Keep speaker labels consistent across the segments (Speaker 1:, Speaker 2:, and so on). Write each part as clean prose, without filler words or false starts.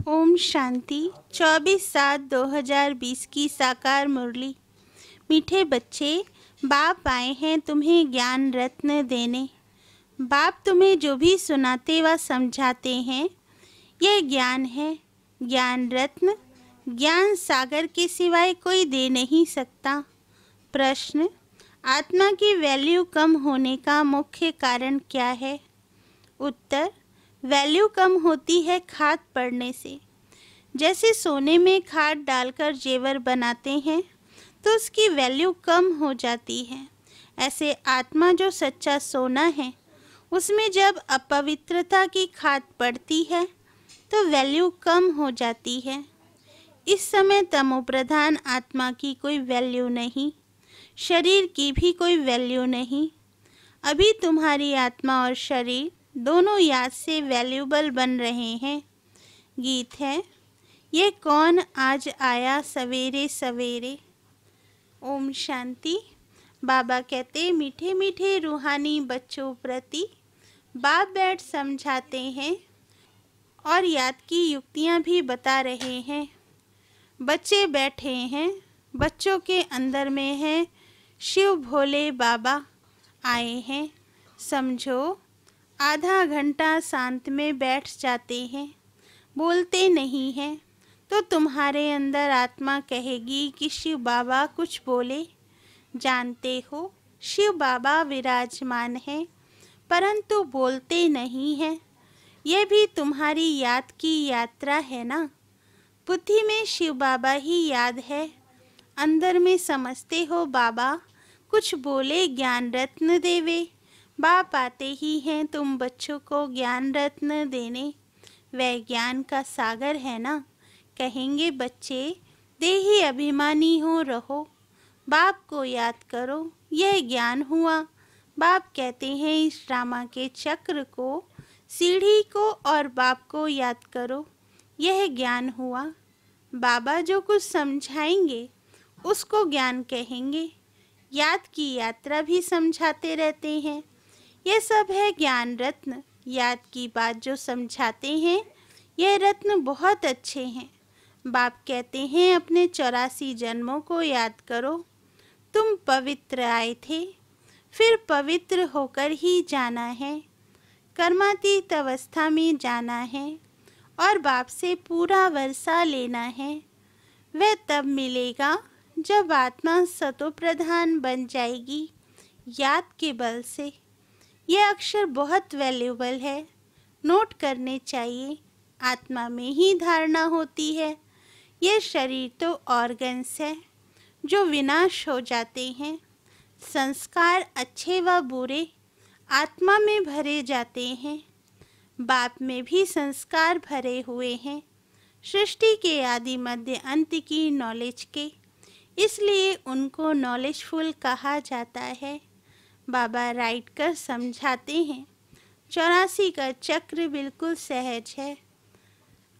Speaker 1: ओम शांति। 24/7/2020 की साकार मुरली। मीठे बच्चे, बाप आए हैं तुम्हें ज्ञान रत्न देने। बाप तुम्हें जो भी सुनाते व समझाते हैं, यह ज्ञान है, ज्ञान रत्न। ज्ञान सागर के सिवाय कोई दे नहीं सकता। प्रश्न: आत्मा की वैल्यू कम होने का मुख्य कारण क्या है? उत्तर: वैल्यू कम होती है खाद पड़ने से। जैसे सोने में खाद डालकर जेवर बनाते हैं तो उसकी वैल्यू कम हो जाती है, ऐसे आत्मा जो सच्चा सोना है, उसमें जब अपवित्रता की खाद पड़ती है तो वैल्यू कम हो जाती है। इस समय तमोप्रधान आत्मा की कोई वैल्यू नहीं, शरीर की भी कोई वैल्यू नहीं। अभी तुम्हारी आत्मा और शरीर दोनों याद से वैल्यूबल बन रहे हैं। गीत है, ये कौन आज आया सवेरे सवेरे। ओम शांति। बाबा कहते, मीठे मीठे रूहानी बच्चों प्रति बाप बैठ समझाते हैं और याद की युक्तियाँ भी बता रहे हैं। बच्चे बैठे हैं, बच्चों के अंदर में है शिव भोले बाबा आए हैं। समझो, आधा घंटा शांत में बैठ जाते हैं, बोलते नहीं हैं, तो तुम्हारे अंदर आत्मा कहेगी कि शिव बाबा कुछ बोले। जानते हो, शिव बाबा विराजमान है, परंतु बोलते नहीं हैं। यह भी तुम्हारी याद की यात्रा है ना। बुद्धि में शिव बाबा ही याद है, अंदर में समझते हो बाबा कुछ बोले ज्ञान रत्न देवे। बाप आते ही हैं तुम बच्चों को ज्ञान रत्न देने। वह ज्ञान का सागर है ना। कहेंगे बच्चे, देही अभिमानी हो रहो, बाप को याद करो, यह ज्ञान हुआ। बाप कहते हैं इस ड्रामा के चक्र को, सीढ़ी को और बाप को याद करो, यह ज्ञान हुआ। बाबा जो कुछ समझाएंगे उसको ज्ञान कहेंगे। याद की यात्रा भी समझाते रहते हैं, यह सब है ज्ञान रत्न। याद की बात जो समझाते हैं, यह रत्न बहुत अच्छे हैं। बाप कहते हैं अपने 84 जन्मों को याद करो। तुम पवित्र आए थे, फिर पवित्र होकर ही जाना है, कर्मातीत अवस्था में जाना है और बाप से पूरा वर्षा लेना है। वह तब मिलेगा जब आत्मा सतो प्रधान बन जाएगी, याद के बल से। यह अक्षर बहुत वैल्यूबल है, नोट करने चाहिए। आत्मा में ही धारणा होती है। यह शरीर तो ऑर्गन्स है जो विनाश हो जाते हैं। संस्कार अच्छे व बुरे आत्मा में भरे जाते हैं। बाप में भी संस्कार भरे हुए हैं, सृष्टि के आदि मध्य अंत की नॉलेज के, इसलिए उनको नॉलेजफुल कहा जाता है। बाबा राइट कर समझाते हैं 84 का चक्र बिल्कुल सहज है।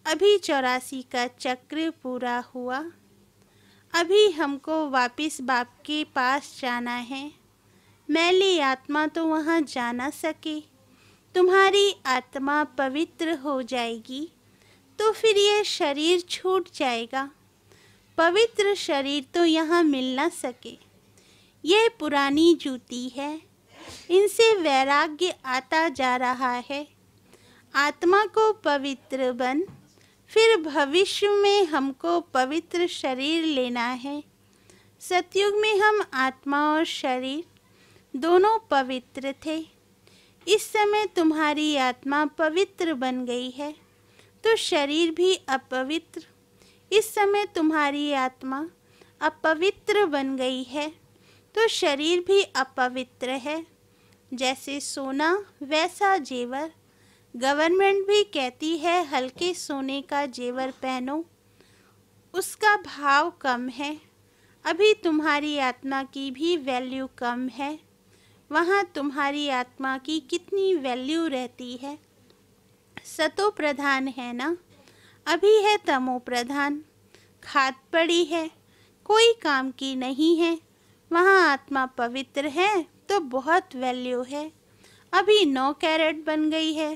Speaker 1: अभी 84 का चक्र पूरा हुआ। अभी हमको वापस बाप के पास जाना है। मैली आत्मा तो वहाँ जा ना सके। तुम्हारी आत्मा पवित्र हो जाएगी तो फिर यह शरीर छूट जाएगा। पवित्र शरीर तो यहाँ मिल ना सके। यह पुरानी जूती है, इनसे वैराग्य आता जा रहा है। आत्मा को पवित्र बन, फिर भविष्य में हमको पवित्र शरीर लेना है। सतयुग में हम आत्मा और शरीर दोनों पवित्र थे। इस समय तुम्हारी आत्मा पवित्र बन गई है तो शरीर भी अपवित्र। इस समय तुम्हारी आत्मा अपवित्र बन गई है तो शरीर भी अपवित्र है। जैसे सोना वैसा जेवर। गवर्नमेंट भी कहती है हल्के सोने का जेवर पहनो, उसका भाव कम है। अभी तुम्हारी आत्मा की भी वैल्यू कम है। वहाँ तुम्हारी आत्मा की कितनी वैल्यू रहती है। सतो प्रधान है ना, अभी है तमो प्रधान। खाद पड़ी है, कोई काम की नहीं है। वहाँ आत्मा पवित्र है तो बहुत वैल्यू है। अभी 9 कैरेट बन गई है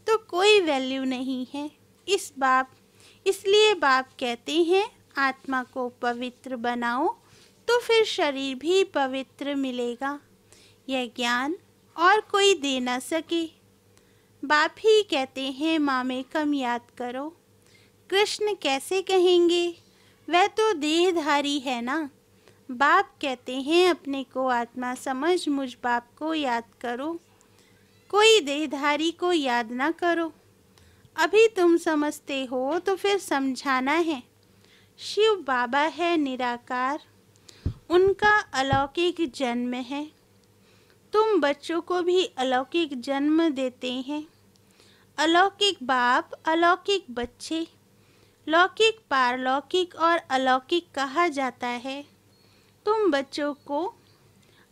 Speaker 1: तो कोई वैल्यू नहीं है। इस बाप इसलिए बाप कहते हैं आत्मा को पवित्र बनाओ तो फिर शरीर भी पवित्र मिलेगा। यह ज्ञान और कोई दे न सके। बाप ही कहते हैं मामेकम याद करो। कृष्ण कैसे कहेंगे, वह तो देहधारी है ना। बाप कहते हैं अपने को आत्मा समझ मुझ बाप को याद करो, कोई देहधारी को याद ना करो। अभी तुम समझते हो तो फिर समझाना है। शिव बाबा है निराकार, उनका अलौकिक जन्म है। तुम बच्चों को भी अलौकिक जन्म देते हैं। अलौकिक बाप, अलौकिक बच्चे, लौकिक, पारलौकिक और अलौकिक कहा जाता है। तुम बच्चों को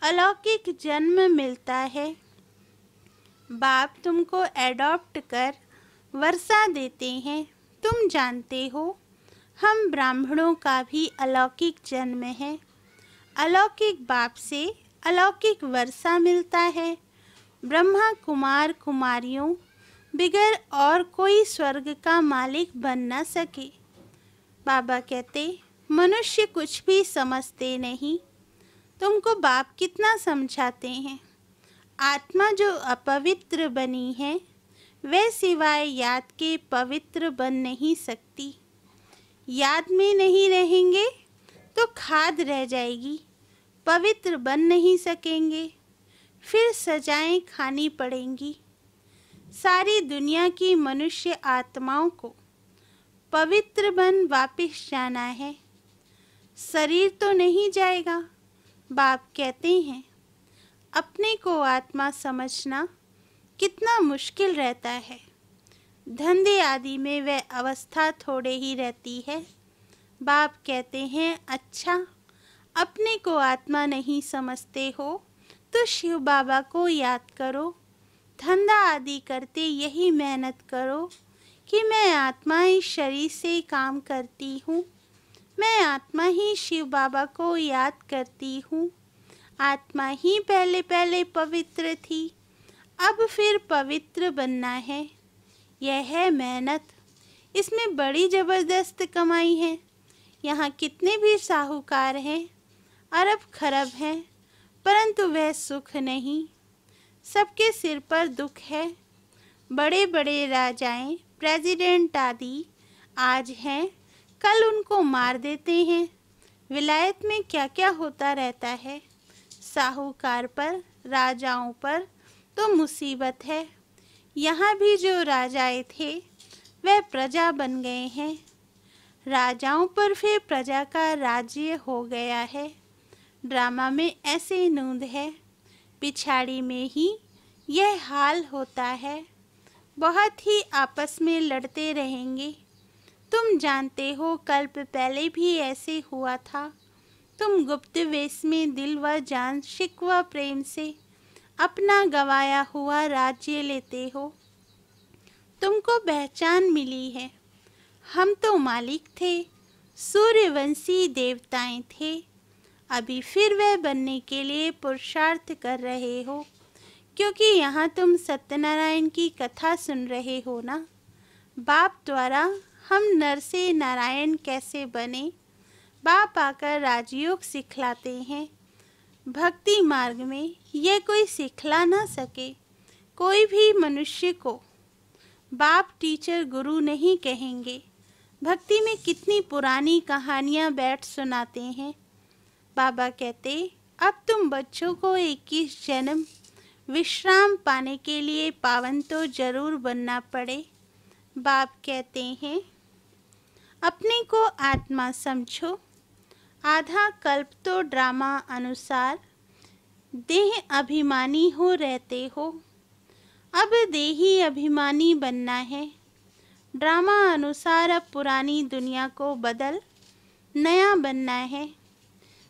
Speaker 1: अलौकिक जन्म मिलता है। बाप तुमको एडॉप्ट कर वर्षा देते हैं। तुम जानते हो हम ब्राह्मणों का भी अलौकिक जन्म है। अलौकिक बाप से अलौकिक वर्षा मिलता है। ब्रह्मा कुमार कुमारियों बिगर और कोई स्वर्ग का मालिक बन न सके। बाबा कहते मनुष्य कुछ भी समझते नहीं। तुमको बाप कितना समझाते हैं। आत्मा जो अपवित्र बनी है वह सिवाय याद के पवित्र बन नहीं सकती। याद में नहीं रहेंगे तो खाद रह जाएगी, पवित्र बन नहीं सकेंगे, फिर सजाएं खानी पड़ेंगी। सारी दुनिया की मनुष्य आत्माओं को पवित्र बन वापस जाना है। शरीर तो नहीं जाएगा। बाप कहते हैं अपने को आत्मा समझना कितना मुश्किल रहता है। धंधे आदि में वह अवस्था थोड़े ही रहती है। बाप कहते हैं अच्छा, अपने को आत्मा नहीं समझते हो तो शिव बाबा को याद करो। धंधा आदि करते यही मेहनत करो कि मैं आत्मा इस शरीर से काम करती हूँ, मैं आत्मा ही शिव बाबा को याद करती हूँ। आत्मा ही पहले पहले पवित्र थी, अब फिर पवित्र बनना है। यह है मेहनत। इसमें बड़ी ज़बरदस्त कमाई है। यहाँ कितने भी साहूकार हैं, अरब खरब हैं, परंतु वह सुख नहीं। सबके सिर पर दुख है। बड़े बड़े राजाएं, प्रेसिडेंट आदि आज हैं, कल उनको मार देते हैं। विलायत में क्या क्या होता रहता है। साहूकार पर, राजाओं पर तो मुसीबत है। यहाँ भी जो राजाएं थे वह प्रजा बन गए हैं। राजाओं पर फिर प्रजा का राज्य हो गया है। ड्रामा में ऐसे नूंद है, पिछाड़ी में ही यह हाल होता है। बहुत ही आपस में लड़ते रहेंगे। तुम जानते हो कल्प पहले भी ऐसे हुआ था। तुम गुप्त वेश में दिल व जान, शिकवा प्रेम से अपना गवाया हुआ राज्य लेते हो। तुमको पहचान मिली है। हम तो मालिक थे, सूर्यवंशी देवताएं थे। अभी फिर वह बनने के लिए पुरुषार्थ कर रहे हो, क्योंकि यहाँ तुम सत्यनारायण की कथा सुन रहे हो ना। बाप द्वारा हम नर से नारायण कैसे बने, बाप आकर राजयोग सिखलाते हैं। भक्ति मार्ग में यह कोई सिखला ना सके। कोई भी मनुष्य को बाप टीचर गुरु नहीं कहेंगे। भक्ति में कितनी पुरानी कहानियाँ बैठ सुनाते हैं। बाबा कहते अब तुम बच्चों को 21 जन्म विश्राम पाने के लिए पावन तो जरूर बनना पड़े। बाप कहते हैं अपने को आत्मा समझो। आधा कल्प तो ड्रामा अनुसार देह अभिमानी हो रहते हो। अब देही अभिमानी बनना है। ड्रामा अनुसार अब पुरानी दुनिया को बदल नया बनना है।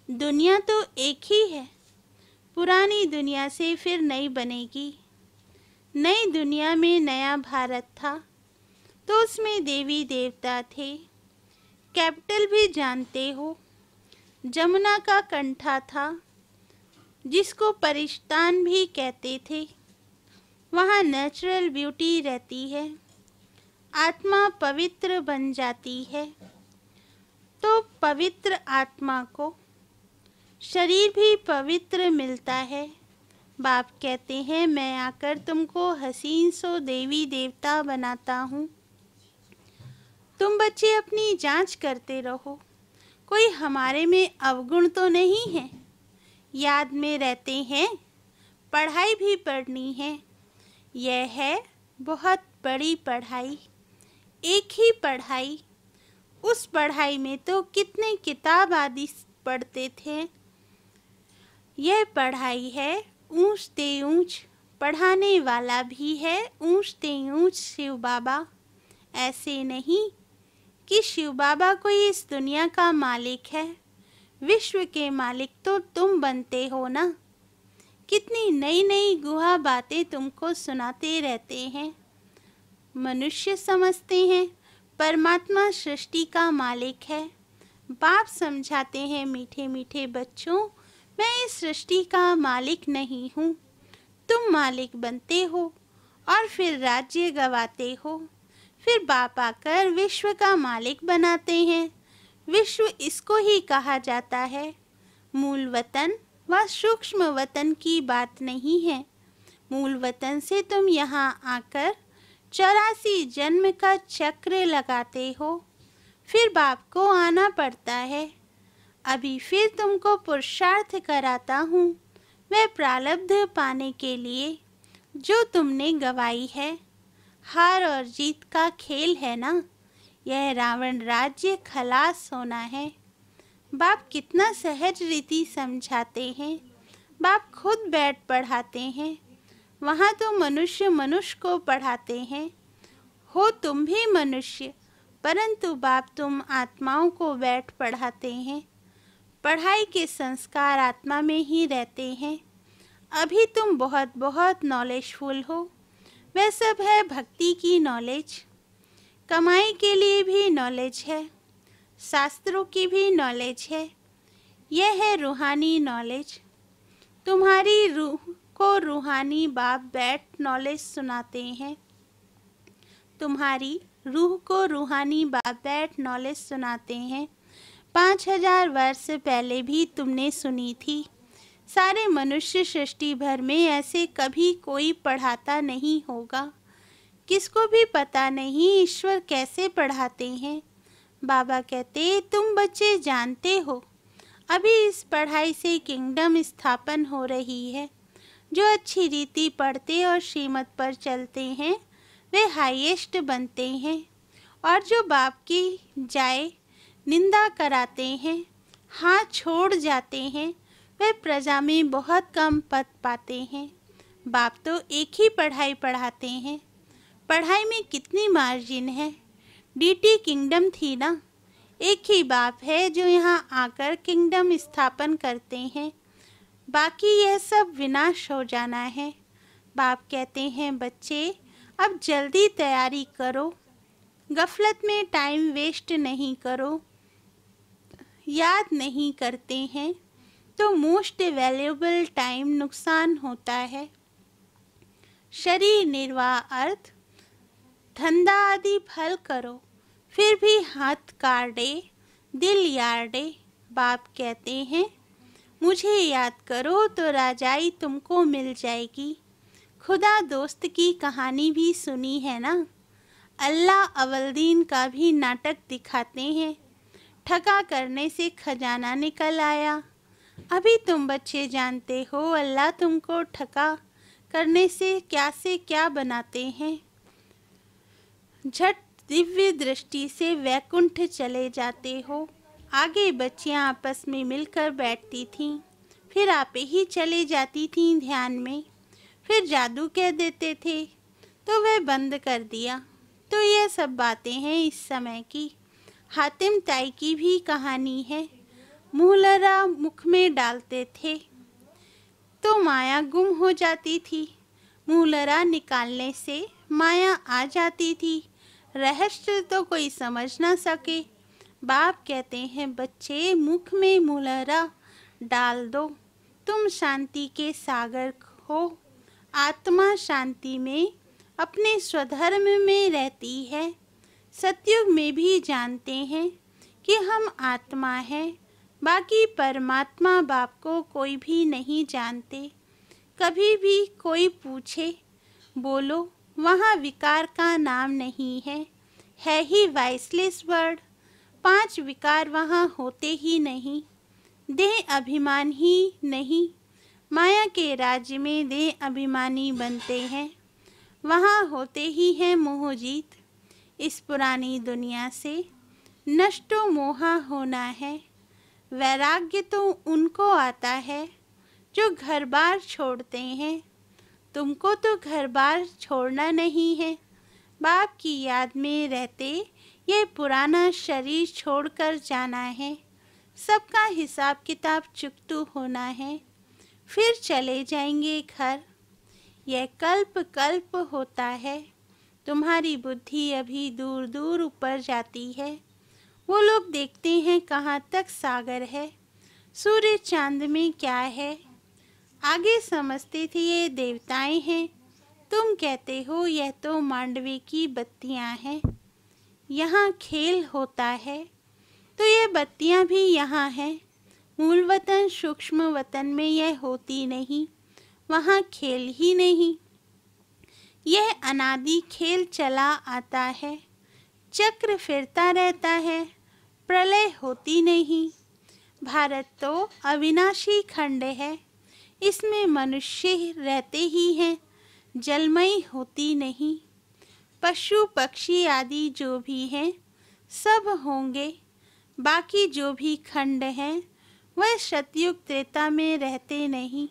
Speaker 1: दुनिया तो एक ही है, पुरानी दुनिया से फिर नई बनेगी। नई दुनिया में नया भारत था तो उसमें देवी देवता थे। कैपिटल भी जानते हो, जमुना का कंठा था, जिसको परिश्तान भी कहते थे। वहाँ नेचुरल ब्यूटी रहती है। आत्मा पवित्र बन जाती है। तो पवित्र आत्मा को शरीर भी पवित्र मिलता है। बाप कहते हैं, मैं आकर तुमको हसीन सो देवी देवता बनाता हूँ। तुम बच्चे अपनी जांच करते रहो, कोई हमारे में अवगुण तो नहीं है। याद में रहते हैं, पढ़ाई भी पढ़नी है। यह है बहुत बड़ी पढ़ाई, एक ही पढ़ाई। उस पढ़ाई में तो कितने किताब आदि पढ़ते थे। यह पढ़ाई है ऊंच ते ऊंच, पढ़ाने वाला भी है ऊंच ते ऊंच शिव बाबा। ऐसे नहीं कि शिव बाबा कोई इस दुनिया का मालिक है, विश्व के मालिक तो तुम बनते हो ना। कितनी नई नई गुहा बातें तुमको सुनाते रहते हैं। मनुष्य समझते हैं परमात्मा सृष्टि का मालिक है। बाप समझाते हैं, मीठे मीठे बच्चों, मैं इस सृष्टि का मालिक नहीं हूँ। तुम मालिक बनते हो और फिर राज्य गवाते हो। फिर बाप आकर विश्व का मालिक बनाते हैं। विश्व इसको ही कहा जाता है। मूल वतन व सूक्ष्म वतन की बात नहीं है। मूल वतन से तुम यहाँ आकर 84 जन्म का चक्र लगाते हो। फिर बाप को आना पड़ता है। अभी फिर तुमको पुरुषार्थ कराता हूँ, वह प्रारब्ध पाने के लिए जो तुमने गवाई है। हार और जीत का खेल है ना। यह रावण राज्य खलास होना है। बाप कितना सहज रीति समझाते हैं। बाप खुद बैठ पढ़ाते हैं। वहाँ तो मनुष्य मनुष्य को पढ़ाते हैं। हो तुम भी मनुष्य, परंतु बाप तुम आत्माओं को बैठ पढ़ाते हैं। पढ़ाई के संस्कार आत्मा में ही रहते हैं। अभी तुम बहुत बहुत नॉलेजफुल हो। वह सब है भक्ति की नॉलेज। कमाई के लिए भी नॉलेज है, शास्त्रों की भी नॉलेज है। यह है रूहानी नॉलेज। तुम्हारी रूह को रूहानी बाप बैठ नॉलेज सुनाते हैं। तुम्हारी रूह को रूहानी बाप बैठ नॉलेज सुनाते हैं। 5000 वर्ष पहले भी तुमने सुनी थी। सारे मनुष्य सृष्टि भर में ऐसे कभी कोई पढ़ाता नहीं होगा। किसको भी पता नहीं ईश्वर कैसे पढ़ाते हैं। बाबा कहते, तुम बच्चे जानते हो, अभी इस पढ़ाई से किंगडम स्थापन हो रही है। जो अच्छी रीति पढ़ते और श्रीमत पर चलते हैं वे हाईएस्ट बनते हैं, और जो बाप की जाए निंदा कराते हैं, हाथ छोड़ जाते हैं, वे प्रजा में बहुत कम पद पाते हैं। बाप तो एक ही पढ़ाई पढ़ाते हैं। पढ़ाई में कितनी मार्जिन है। डीटी किंगडम थी ना। एक ही बाप है जो यहाँ आकर किंगडम स्थापन करते हैं। बाकी यह सब विनाश हो जाना है। बाप कहते हैं, बच्चे अब जल्दी तैयारी करो, गफलत में टाइम वेस्ट नहीं करो। याद नहीं करते हैं तो मोस्ट वैल्यूएबल टाइम नुकसान होता है। शरीर निर्वाह अर्थ धंधा आदि फल करो, फिर भी हाथ काटे दिल यार्डे। बाप कहते हैं, मुझे याद करो तो राजाई तुमको मिल जाएगी। खुदा दोस्त की कहानी भी सुनी है ना। अल्लाह अवलदीन का भी नाटक दिखाते हैं। ठगा करने से खजाना निकल आया। अभी तुम बच्चे जानते हो अल्लाह तुमको ठगा करने से क्या बनाते हैं। झट दिव्य दृष्टि से वैकुंठ चले जाते हो। आगे बच्चियां आपस में मिलकर बैठती थीं, फिर आपे ही चले जाती थीं ध्यान में। फिर जादू कह देते थे तो वह बंद कर दिया। तो यह सब बातें हैं इस समय की। हातिम ताई की भी कहानी है। मुहलरा मुख में डालते थे तो माया गुम हो जाती थी। मुहलरा निकालने से माया आ जाती थी। रहस्य तो कोई समझ ना सके। बाप कहते हैं, बच्चे मुख में मुहलरा डाल दो। तुम शांति के सागर हो। आत्मा शांति में अपने स्वधर्म में रहती है। सतयुग में भी जानते हैं कि हम आत्मा हैं, बाकी परमात्मा बाप को कोई भी नहीं जानते। कभी भी कोई पूछे, बोलो वहाँ विकार का नाम नहीं है, है ही वाइसलेस वर्ड। 5 विकार वहाँ होते ही नहीं, देह अभिमान ही नहीं। माया के राज्य में देह अभिमानी बनते हैं, वहाँ होते ही है मोह जीत। इस पुरानी दुनिया से नष्टो मोहा होना है। वैराग्य तो उनको आता है जो घर बार छोड़ते हैं। तुमको तो घर बार छोड़ना नहीं है, बाप की याद में रहते ये पुराना शरीर छोड़कर जाना है। सबका हिसाब किताब चुकतू होना है, फिर चले जाएंगे घर। यह कल्प कल्प होता है। तुम्हारी बुद्धि अभी दूर दूर ऊपर जाती है। वो लोग देखते हैं कहाँ तक सागर है, सूर्य चांद में क्या है। आगे समझते थे ये देवताएं हैं, तुम कहते हो यह तो मांडवे की बत्तियां हैं। यहाँ खेल होता है तो ये बत्तियां भी यहाँ हैं। मूल वतन सूक्ष्म वतन में यह होती नहीं, वहाँ खेल ही नहीं। यह अनादि खेल चला आता है, चक्र फिरता रहता है, प्रलय होती नहीं। भारत तो अविनाशी खंड है, इसमें मनुष्य रहते ही हैं, जलमयी होती नहीं। पशु पक्षी आदि जो भी हैं सब होंगे, बाकी जो भी खंड हैं वह सतयुग त्रेता में रहते नहीं।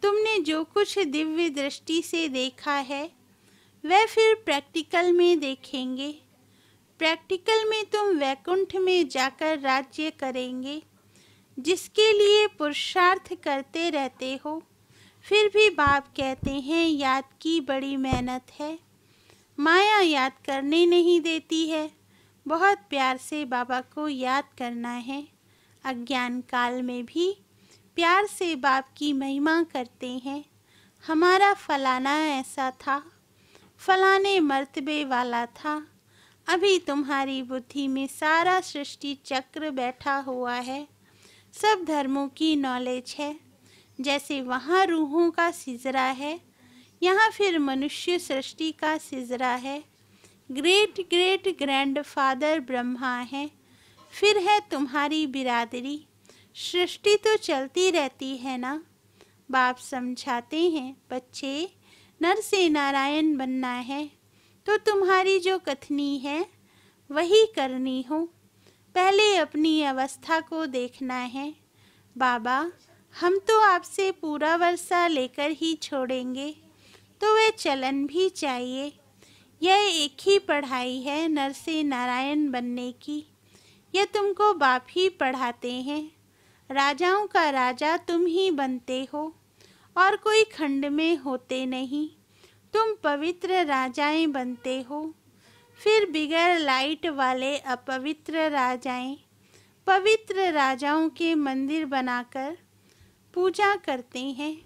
Speaker 1: तुमने जो कुछ दिव्य दृष्टि से देखा है वह फिर प्रैक्टिकल में देखेंगे। प्रैक्टिकल में तुम वैकुंठ में जाकर राज्य करेंगे, जिसके लिए पुरुषार्थ करते रहते हो। फिर भी बाप कहते हैं याद की बड़ी मेहनत है। माया याद करने नहीं देती है, बहुत प्यार से बाबा को याद करना है। अज्ञान काल में भी प्यार से बाप की महिमा करते हैं। हमारा फलाना ऐसा था, फलाने मर्तबे वाला था। अभी तुम्हारी बुद्धि में सारा सृष्टि चक्र बैठा हुआ है, सब धर्मों की नॉलेज है। जैसे वहाँ रूहों का सिजरा है, यहाँ फिर मनुष्य सृष्टि का सिजरा है। Great great grand father Brahma है, फिर है तुम्हारी बिरादरी। सृष्टि तो चलती रहती है ना। बाप समझाते हैं बच्चे, नर से नारायण बनना है तो तुम्हारी जो कथनी है वही करनी हो। पहले अपनी अवस्था को देखना है। बाबा हम तो आपसे पूरा वर्षा लेकर ही छोड़ेंगे, तो वह चलन भी चाहिए। यह एक ही पढ़ाई है नर से नारायण बनने की, यह तुमको बाप ही पढ़ाते हैं। राजाओं का राजा तुम ही बनते हो और कोई खंड में होते नहीं। तुम पवित्र राजाएं बनते हो, फिर बिगैर लाइट वाले अपवित्र राजाएं पवित्र राजाओं के मंदिर बनाकर पूजा करते हैं।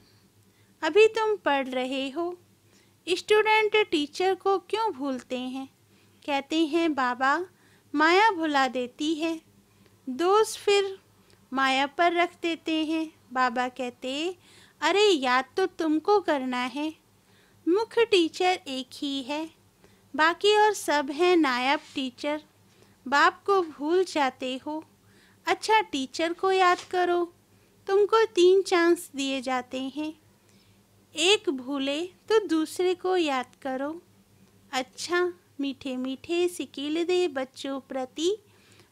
Speaker 1: अभी तुम पढ़ रहे हो। स्टूडेंट टीचर को क्यों भूलते हैं? कहते हैं बाबा माया भुला देती है, दोष फिर माया पर रख देते हैं। बाबा कहते अरे याद तो तुमको करना है। मुख्य टीचर एक ही है, बाकी और सब हैं नायब टीचर। बाप को भूल जाते हो। अच्छा टीचर को याद करो। तुमको 3 चांस दिए जाते हैं, एक भूले तो दूसरे को याद करो। अच्छा मीठे मीठे सिकील दे बच्चों प्रति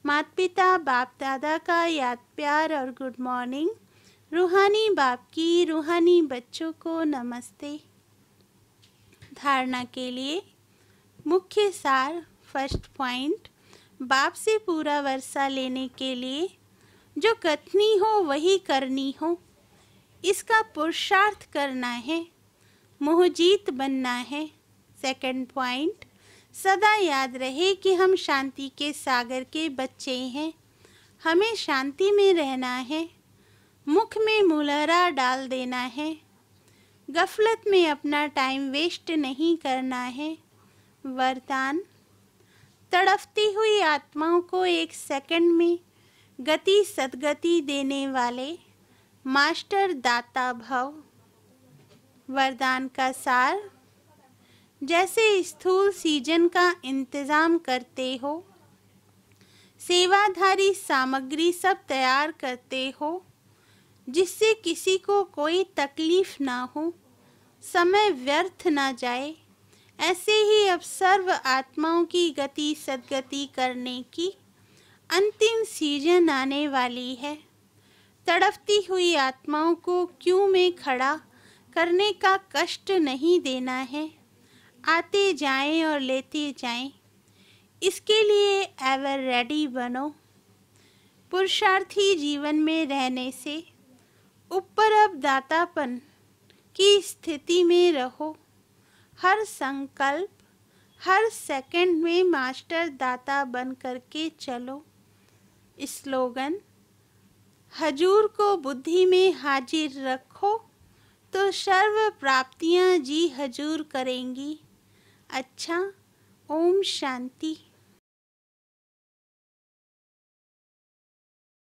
Speaker 1: माता पिता बाप दादा का याद प्यार और गुड मॉर्निंग। रूहानी बाप की रूहानी बच्चों को नमस्ते। धारणा के लिए मुख्य सार फर्स्ट पॉइंट, बाप से पूरा वर्षा लेने के लिए जो कथनी हो वही करनी हो, इसका पुरुषार्थ करना है, मोहजीत बनना है। सेकंड पॉइंट, सदा याद रहे कि हम शांति के सागर के बच्चे हैं, हमें शांति में रहना है, मुख में मुलहरा डाल देना है। गफलत में अपना टाइम वेस्ट नहीं करना है। वरदान, तड़पती हुई आत्माओं को एक सेकंड में गति सद्गति देने वाले मास्टर दाता भव। वरदान का सार, जैसे स्थूल सीजन का इंतजाम करते हो, सेवाधारी सामग्री सब तैयार करते हो जिससे किसी को कोई तकलीफ ना हो, समय व्यर्थ ना जाए, ऐसे ही अब सर्व आत्माओं की गति सद्गति करने की अंतिम सीजन आने वाली है। तड़पती हुई आत्माओं को क्यों में खड़ा करने का कष्ट नहीं देना है। आते जाएं और लेते जाएं, इसके लिए एवर रेडी बनो। पुरुषार्थी जीवन में रहने से ऊपर अब दातापन की स्थिति में रहो। हर संकल्प, हर सेकंड में मास्टर दाता बन करके चलो। स्लोगन, हजूर को बुद्धि में हाजिर रखो तो सर्व प्राप्तियां जी हजूर करेंगी। अच्छा, ओम शांति।